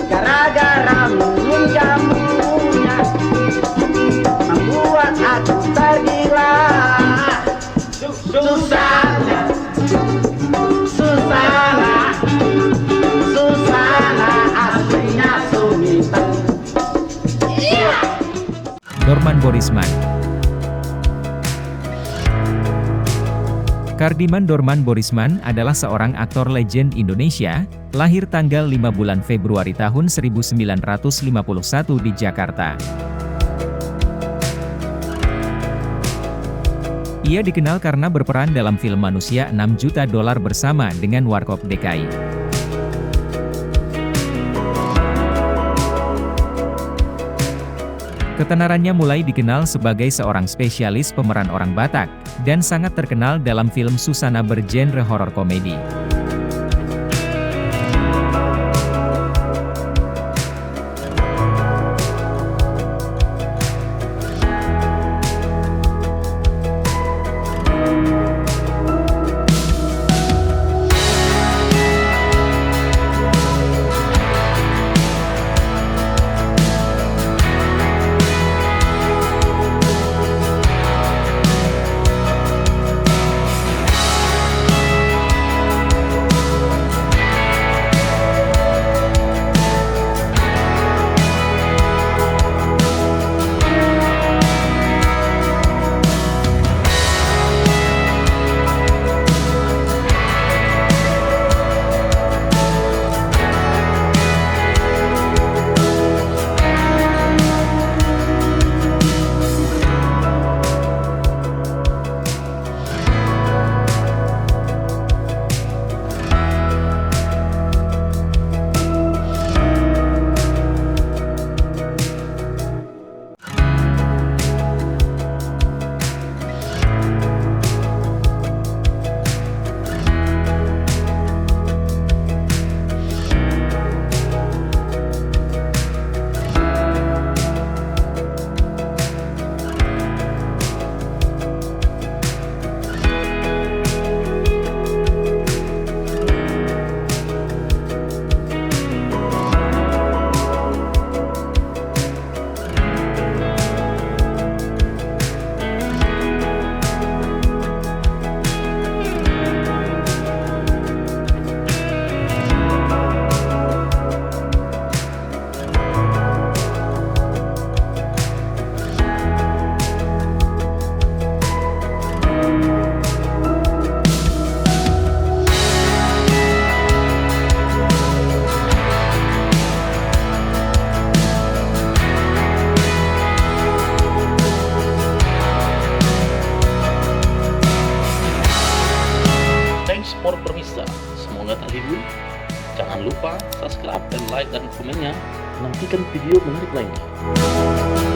Gara-gara minum jamunya membuat aku tergila. Susana, Susana, Susana aslinya Sumiteng. Dorman Borisman. Kardiman Dorman Borisman adalah seorang aktor legend Indonesia, lahir tanggal 5 bulan Februari tahun 1951 di Jakarta. Ia dikenal karena berperan dalam film Manusia 6 Juta Dolar bersama dengan Warkop DKI. Ketenarannya mulai dikenal sebagai seorang spesialis pemeran orang Batak, dan sangat terkenal dalam film Susana bergenre horor komedi. Sport Permisa, semoga terhibur. Jangan lupa subscribe dan like dan komennya. Nantikan video menarik lainnya.